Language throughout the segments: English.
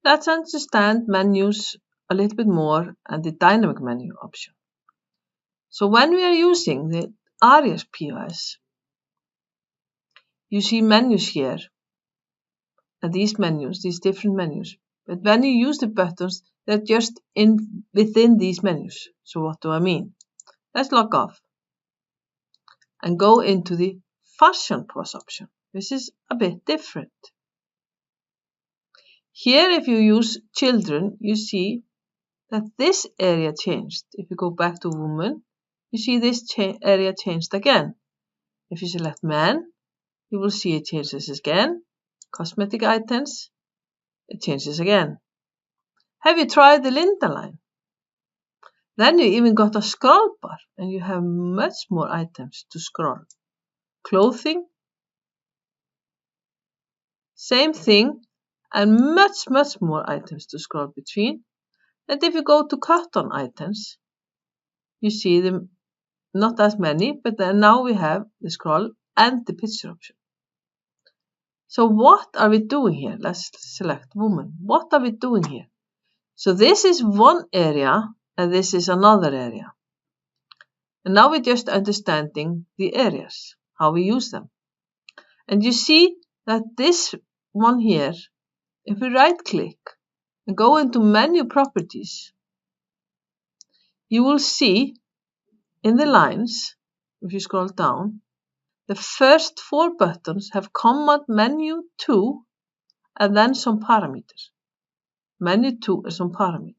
Let's understand menus a little bit more and the dynamic menu option. So when we are using the ARIAS POS, you see menus here, and these menus, these different menus. But when you use the buttons, they're just within these menus. So what do I mean? Let's log off and go into the Fashion POS option. This is a bit different. Here, if you use children, you see that this area changed. If you go back to woman, you see this area changed again. If you select man, you will see it changes again. Cosmetic items, it changes again. Have you tried the Linda line? Then you even got a scroll bar and you have much more items to scroll. Clothing, same thing, and much more items to scroll between. And if you go to cotton items, you see them not as many, but then now we have the scroll and the picture option. So what are we doing here? Let's select woman. What are we doing here? So this is one area and this is another area. And now we're just understanding the areas, how we use them. And you see that this one here, if we right click and go into menu properties, you will see in the lines, if you scroll down, the first 4 buttons have command menu 2 and then some parameters. Menu 2 and some parameters.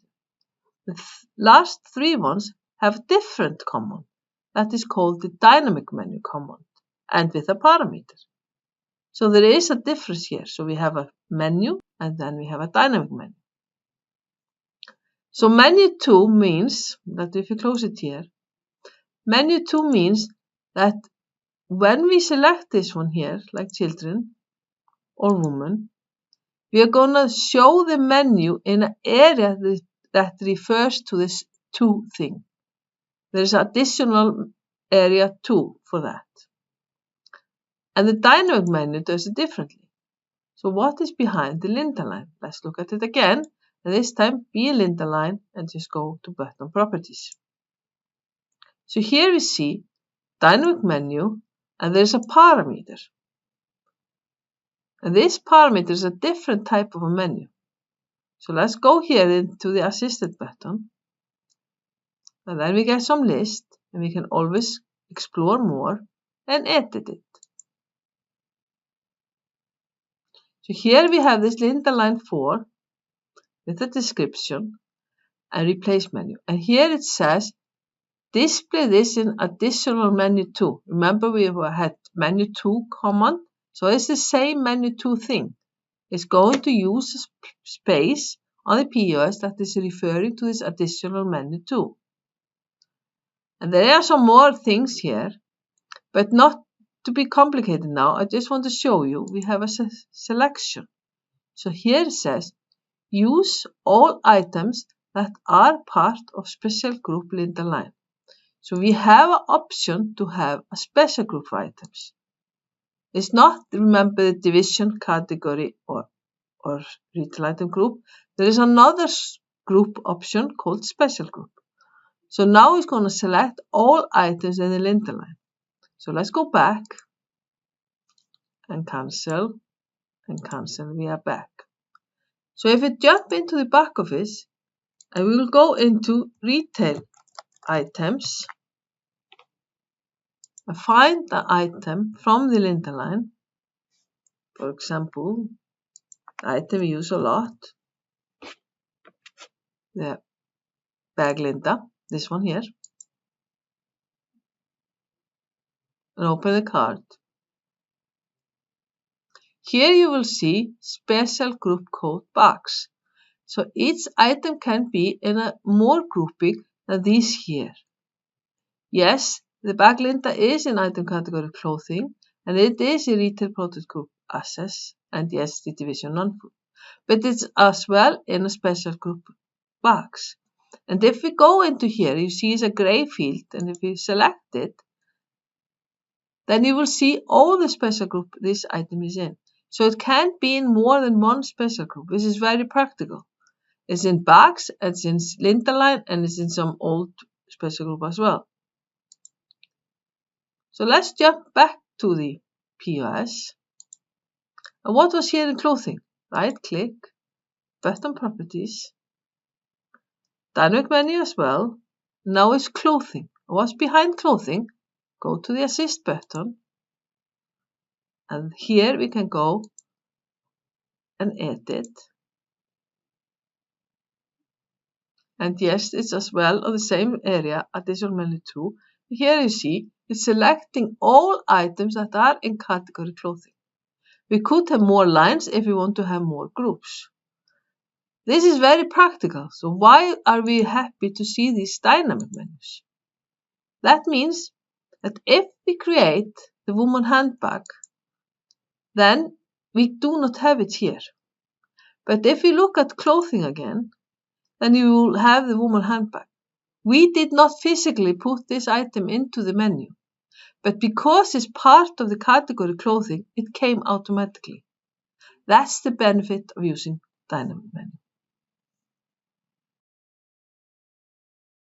The last 3 ones have different command. That is called the dynamic menu command and with a parameter. So there is a difference here. So we have a menu and then we have a dynamic menu. So menu 2 means that if you close it here, menu 2 means that when we select this one here, like children or woman, we are going to show the menu in an area that refers to this 2 thing. There is additional area 2 for that. And the dynamic menu does it differently. So what is behind the Linda line? Let's look at it again. And this time be a Linda line and just go to button properties. So here we see dynamic menu and there's a parameter. And this parameter is a different type of a menu. So let's go here into the assisted button. And then we get some list and we can always explore more and edit it. So here we have this Linda line 4 with a description and replace menu. And here it says display this in additional menu 2. Remember we had menu 2 command. So it's the same menu 2 thing. It's going to use space on the POS that is referring to this additional menu 2. And there are some more things here, but not to be complicated now. I just want to show you we have a selection. So here it says use all items that are part of special group Linda line. So we have an option to have a special group of items. It's not, remember, the division, category, or retail item group. There is another group option called special group. So now it's going to select all items in the Linda line. So let's go back and cancel, we are back. So if we jump into the back office, and we will go into retail items and find the item from the Linda line. For example, the item we use a lot, the bag Linda, this one here, and open the card. Here you will see special group code box. So each item can be in a more grouping than these here. Yes, the bag Linda is in item category clothing, and it is a retail product group access, and yes, the division non-food. But it's as well in a special group box. And if we go into here, you see it's a gray field, and if we select it, then you will see all the special group this item is in. So it can't be in more than one special group, which is very practical. It's in bags, it's in Lindaline, and it's in some old special group as well. So let's jump back to the POS. And what was here in clothing? Right click, button properties, dynamic menu as well. Now it's clothing. What's behind clothing? Go to the assist button. And here we can go and edit. And yes, it's as well on the same area, additional menu 2. Here you see it's selecting all items that are in category clothing. We could have more lines if we want to have more groups. This is very practical, so why are we happy to see these dynamic menus? That means that if we create the woman handbag, then we do not have it here. But if we look at clothing again, then you will have the woman handbag. We did not physically put this item into the menu, but because it's part of the category clothing, it came automatically. That's the benefit of using dynamic menu.